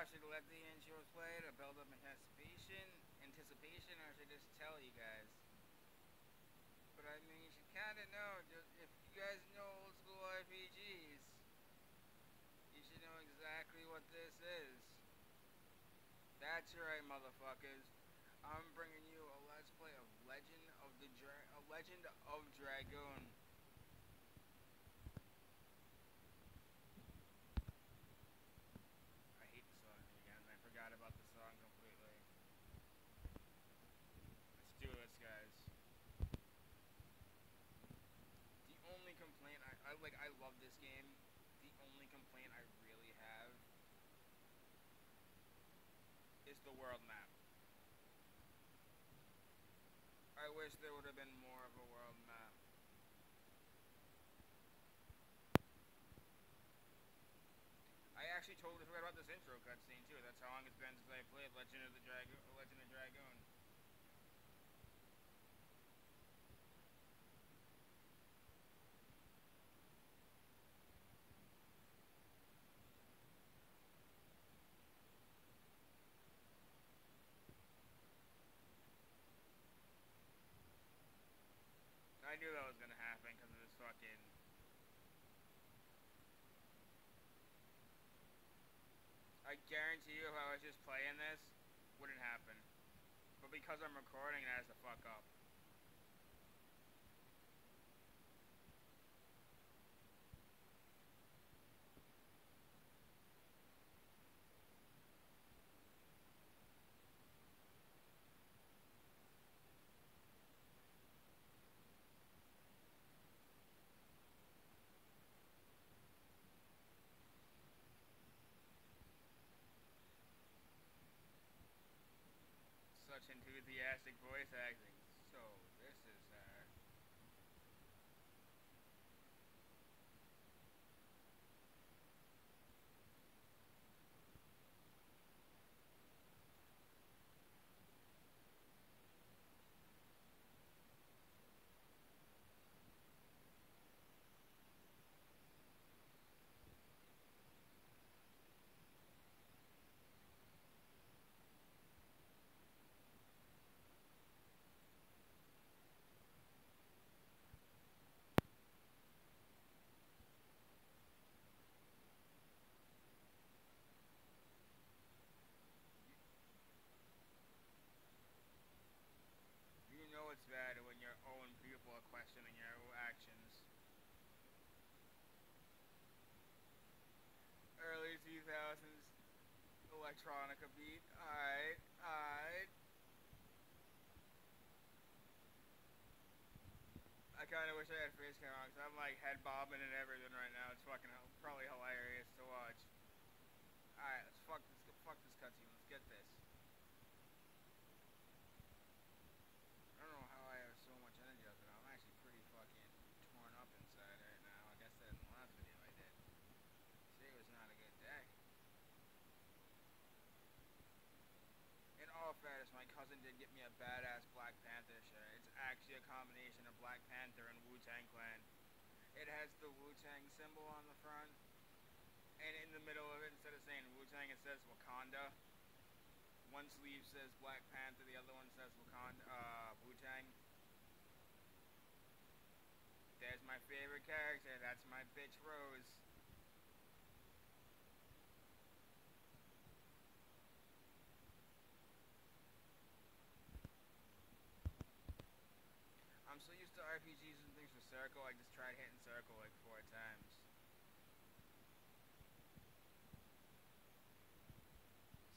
I should let the intros play to build up anticipation, or should I just tell you guys? But I mean, you should kind of know. Just, if you guys know old school RPGs, you should know exactly what this is. That's right, motherfuckers. I'm bringing you a let's play of Legend of Dragoon. I hate the song again. I forgot about the song completely. Let's do this, guys. The only complaint I love this game. The only complaint I really have is the world map. I wish there would have been more of a world map. I actually totally forgot about this intro cutscene too. That's how long it's been since I played Legend of Dragoon. I knew that was gonna happen because of this fucking. I guarantee you, if I was just playing this, wouldn't happen. But because I'm recording, that is the fuck up. Such enthusiastic voice acting. So this is you know it's bad when your own people are questioning your actions. Early 2000s electronica beat. Alright, alright. I kind of wish I had face cam on because I'm like head bobbing and everything right now. It's fucking probably hilarious to watch. Alright, fuck this cutscene. Let's get this. I don't know how I have so much energy out there. I'm actually pretty fucking torn up inside right now. Like I said in the last video I did. Today was not a good day. In all fairness, my cousin did get me a badass Black Panther shirt. It's actually a combination of Black Panther and Wu-Tang Clan. It has the Wu-Tang symbol on the front, and in the middle of it, instead of saying Wu-Tang, it says Wakanda. One sleeve says Black Panther, the other one says Wakanda, Wu-Tang. There's my favorite character. That's my bitch Rose. I'm so used to RPGs and things with circle, I just tried hitting circle like 4 times.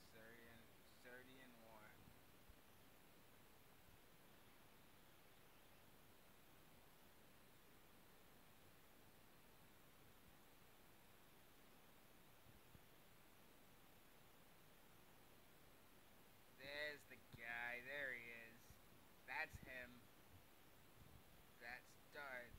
Syrian, Syrian War. There's the guy. There he is. That's him. That's Dart.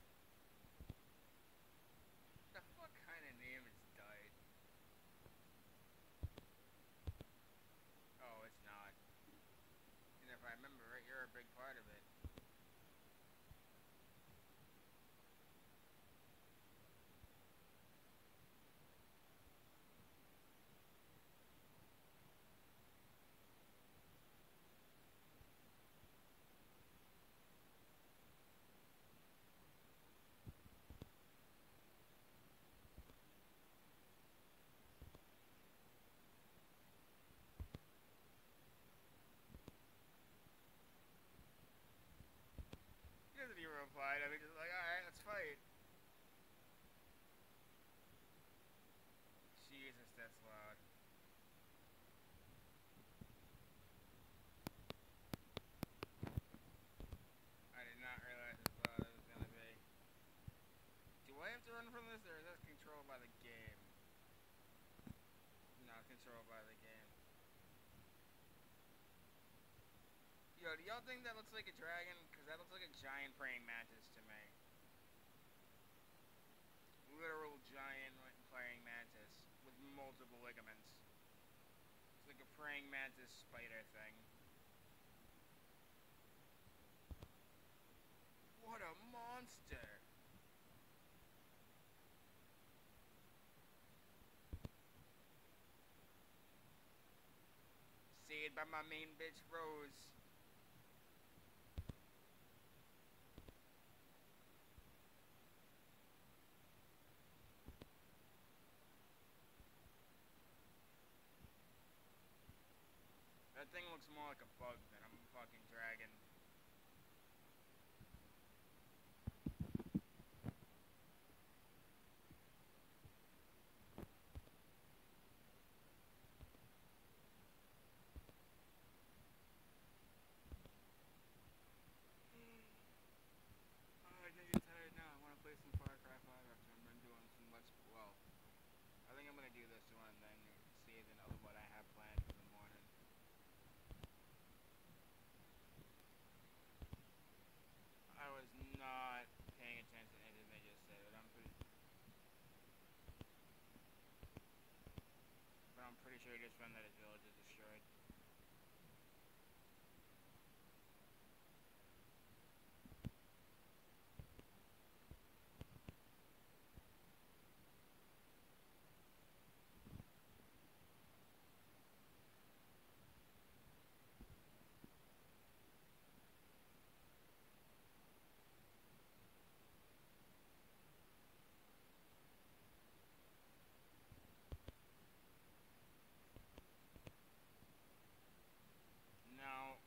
that's loud. I did not realize as loud it was gonna be. Do I have to run from this, or is this controlled by the game? Not controlled by the game. Yo, do y'all think that looks like a dragon? Because that looks like a giant praying mantis to me. Literal giant praying mantis with multiple ligaments. It's like a praying mantis spider thing. What a monster! Saved by my main bitch Rose. That thing looks more like a bug than a fucking dragon. I think I'm tired now. I want to play some Far Cry 5 after I'm done doing some Let's Well, I think I'm going to do this one and then save another what I have planned for the morning. I was not paying attention to anything they just said, but I'm pretty sure he just found that his village is destroyed. Now,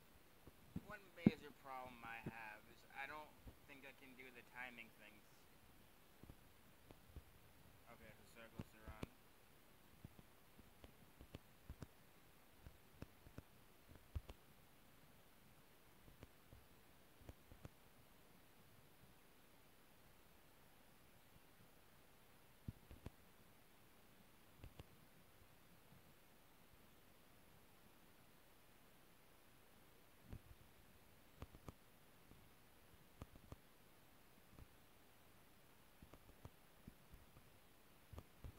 one major problem I have is I don't think I can do the timing things. Okay, so circles to run.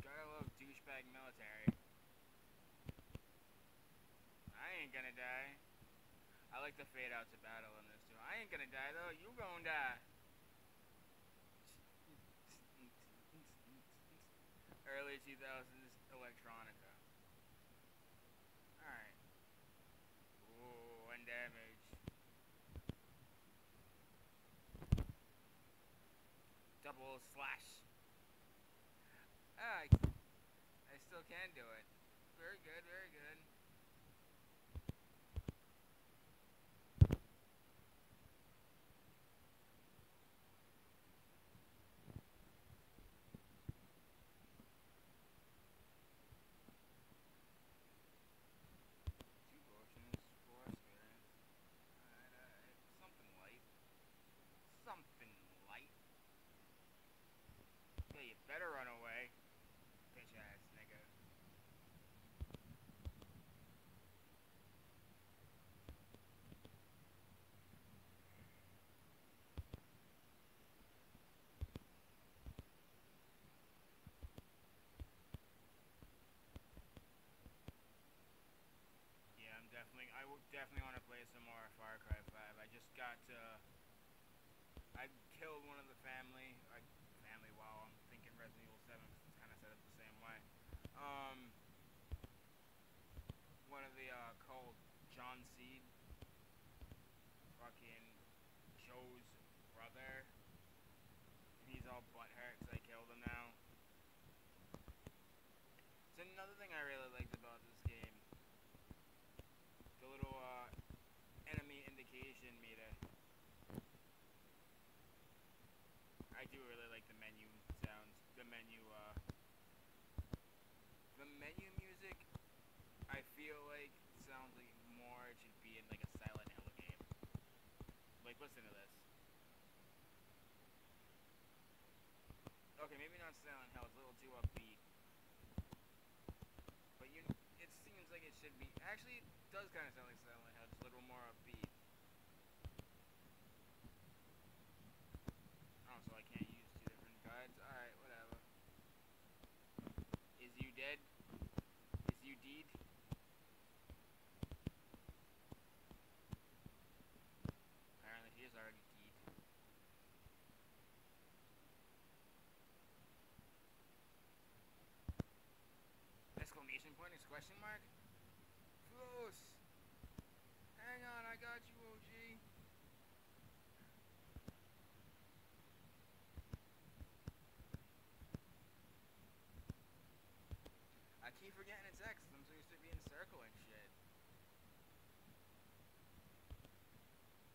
Gotta love douchebag military. I ain't gonna die. I like the fade out to battle in this too. I ain't gonna die though. You gon' die. Early 2000s electronica. Alright. Ooh, 1 damage. Double slash. Ah, I still can do it. Very good, very good. Two potions, 4 experience. Alright, something light. Something light. Yeah, you better run away. Bitch ass nigga. Yeah, I will definitely want to play some more Far Cry 5. I just got I killed one of the family. Wow, I'm thinking Resident Evil 7 because it's kind of set up the same way. One of the called John Seed, fucking Joe's brother. And he's all butthurt because I killed him now. It's another thing I really liked about this game. The little enemy indication meter. I do really like the menu sounds. The menu Listen to this. Okay, maybe not Silent Hill. It's a little too upbeat. But it seems like it should be. Actually, it does kind of sound like Silent Hill, just a little more upbeat. Oh, so I can't use two different guides? Alright, whatever. Is you dead? Is you deed? Apparently he is already deed. Exclamation point, question mark? Close! Hang on, I got you, OG. I keep forgetting it's X. I'm so used to being circle and shit.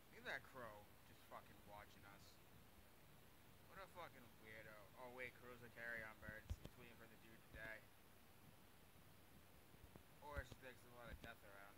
Look at that crow just fucking watching us. What a fucking weirdo. Oh wait, crows are carry-on birds. He's waiting for the dude to die. Or she takes a lot of death around.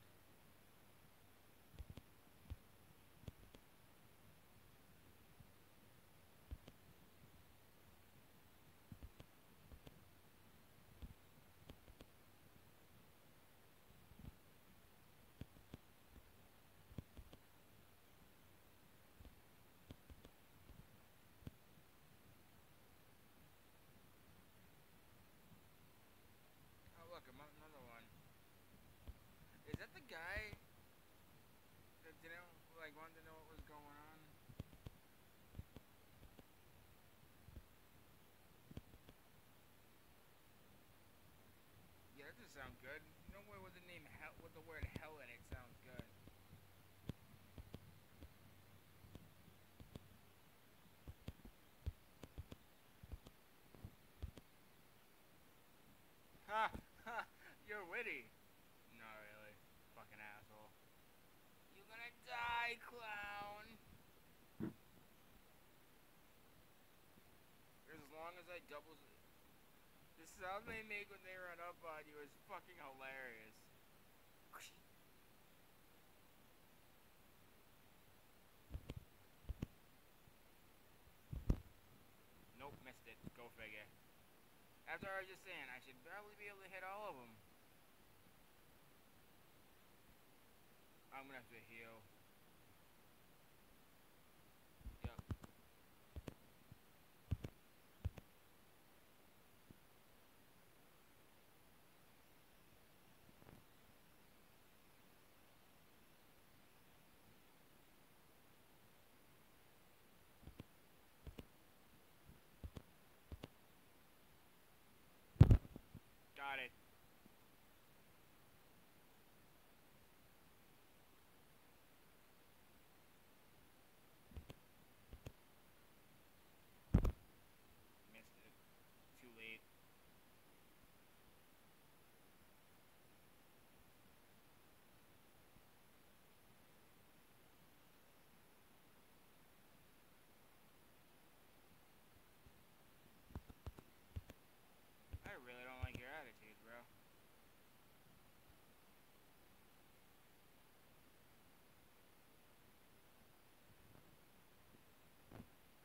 Oh look, another one. Is that the guy that didn't, like, wanted to know what was going on? Yeah, that does sound good. No way with the name hell, with the word hell in it sounds good. Ha! Ha! You're witty. Not really. Fucking asshole. You're gonna die, clown! As long as I double... The sound they make when they run up on you is fucking hilarious. Nope, missed it. Go figure. After I was just saying, I should probably be able to hit all of them. I'm gonna have to heal. Yep. Got it. Missed it. Too late. I really don't like your attitude, bro.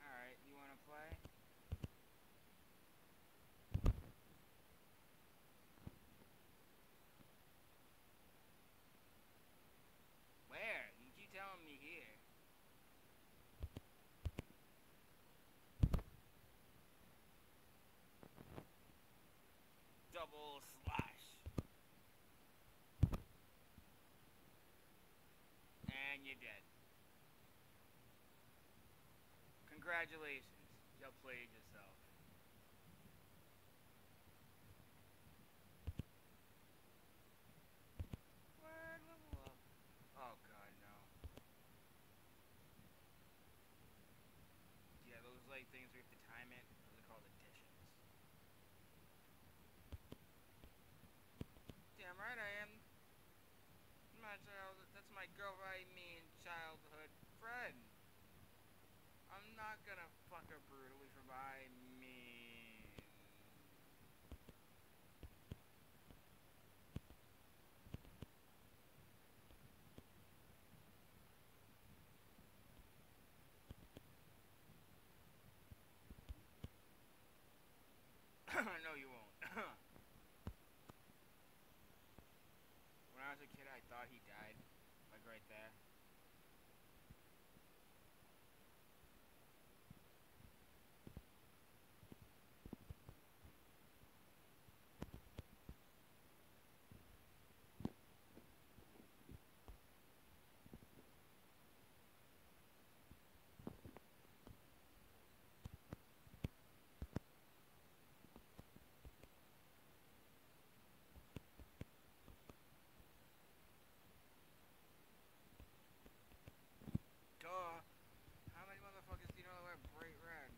Alright, you wanna play? Where? You keep telling me here. Double slash. And you're dead. Congratulations. You played yourself. What? Level up. Oh god, no. Yeah, those like things where you have to time it. Those are called additions. Damn right I am. My child, that's my girl, I mean childhood friend. I'm not gonna fuck her brutally for my mean. a kid, I thought he died. Like right there. Duh. How many motherfuckers do you know that wear bright red?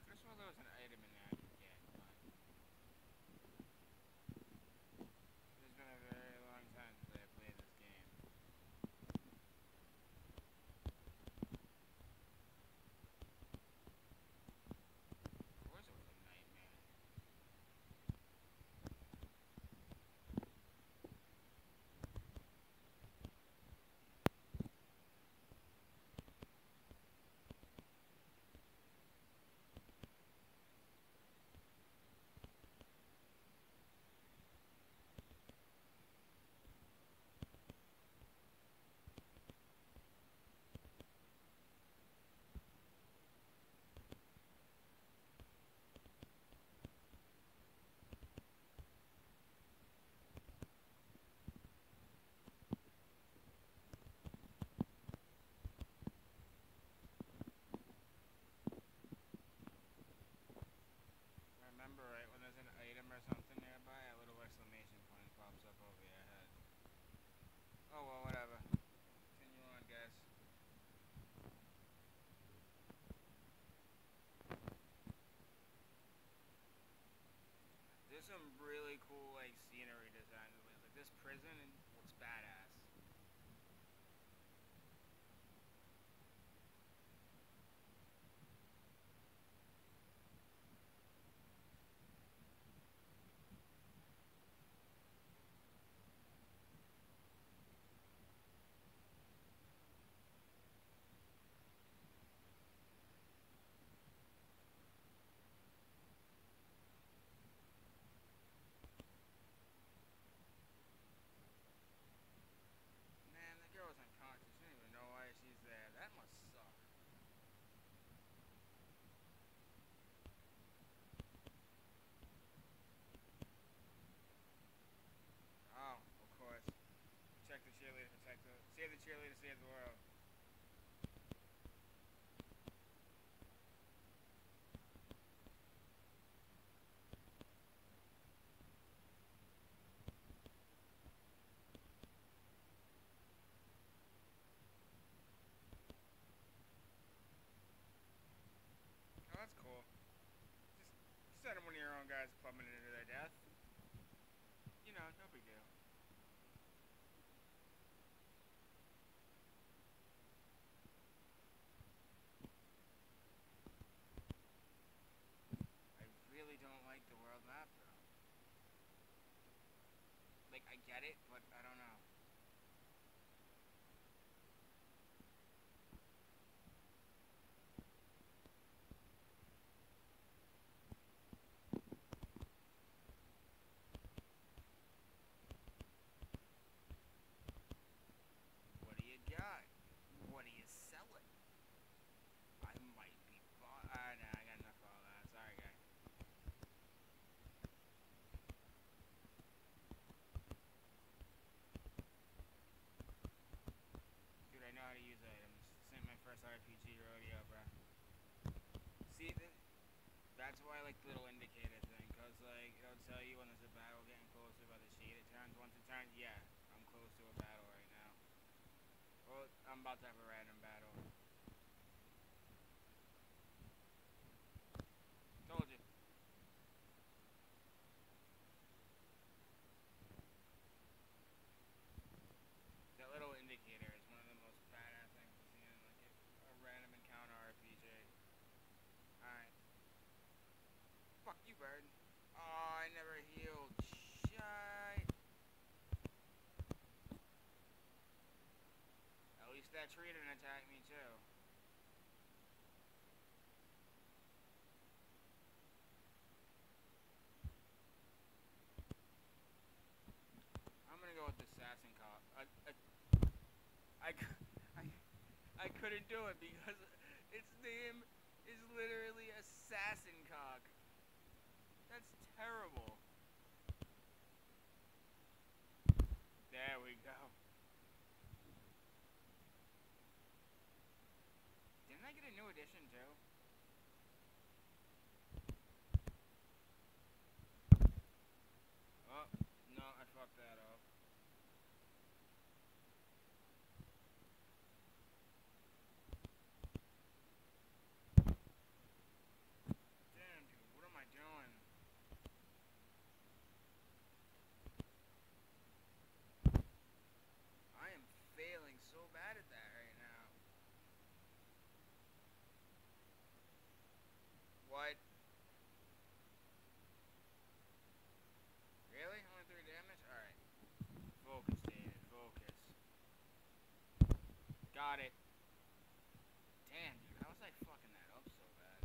I could swear there was an item in there I could get, but it's been a very long time since I played this game. Of course it was a nightmare. If I remember right, when there's an item or something nearby, a little exclamation point pops up over your head. Oh well, whatever. Continue on, guys. There's some really cool like scenery designs. Like this prison looks badass. Man, the girl was unconscious. She didn't even know why she's there. That must suck. Oh, of course. Protect the cheerleader, protect the save the cheerleader, save the world. Oh, that's cool. Just send one of your own guys plummeting into their death. You know, no big deal. I really don't like the world map though. Like I get it, but I don't know. What do you got? What are you selling? I might be bought. Nah, I got enough of all that. Sorry, guy. Dude, I know how to use items. This ain't my first RPG rodeo, bruh. See, that's why I like the little indicator thing, cause like it'll tell you when there's a battle getting closer by the shade it turns. Once it turns, yeah, I'm close to a battle right now. Well, I'm about to have a random battle. Told you. That little indicator is one of the most badass things I've seen in like a random encounter RPG. Alright. bird. Oh, I never healed. Shit. At least that tree didn't attack me too. I'm gonna go with the assassin cop. I, I, I couldn't do it because its name is literally Assassin Cock. That's terrible. There we go. Didn't I get a new edition too? Oh, no, I fucked that up. Damn, dude, what am I doing? I am failing so bad at that right now. What? Really? Only 3 damage? Alright. Focus, David. Focus. Got it. Damn, dude. How was I fucking that up so bad?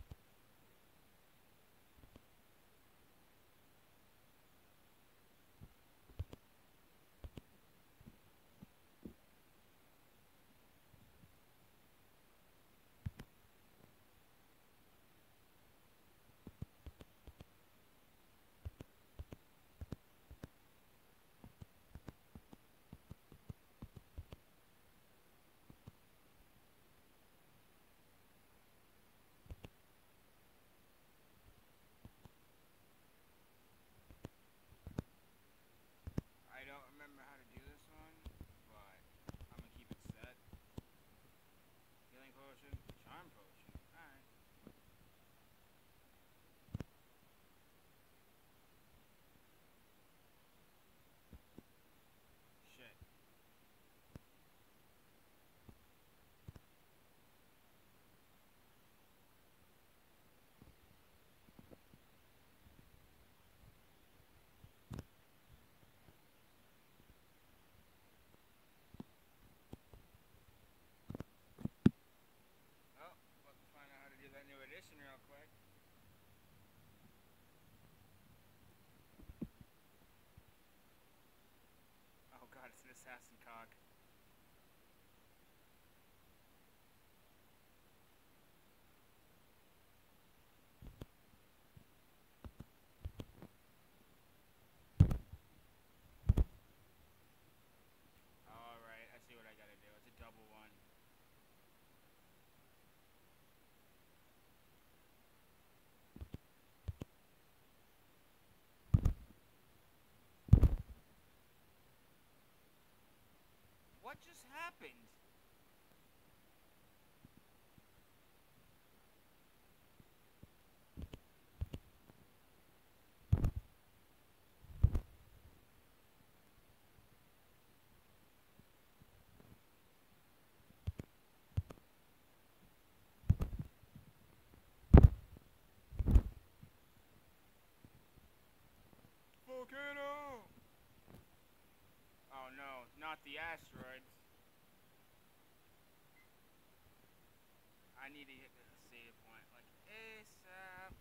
I don't remember how to do this one, but I'm gonna keep it set. Healing potion, charm potion. Alright. Shit. Oh, let's find out how to do that new edition real quick. Oh god, it's an assassin cock. Alright, I see what I gotta do. It's a double one. What just happened? Volcano! Oh no, not the asteroids. I need to hit a save point like ASAP.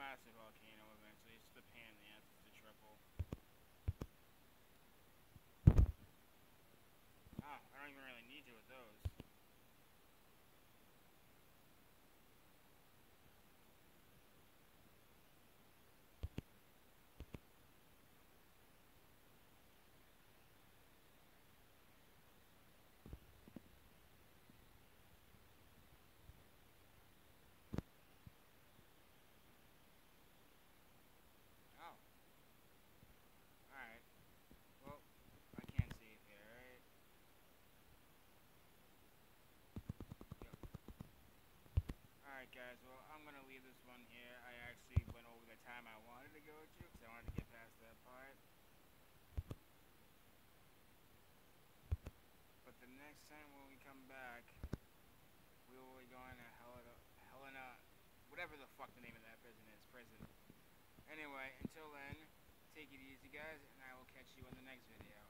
massive volcano eventually. It's the pain in the ass. It's the triple. Oh, I don't even really need you with those. Oh. Alright. Well, I can't see it here, right? Yep. Alright, guys. Well, I'm gonna leave this one here. I actually went over the time I wanted to go to because I wanted to get past that part. But the next time when we come back, we will be going to Helena, whatever the fuck the name of that prison is. Prison. Anyway, until then, take it easy, guys, and I will catch you in the next video.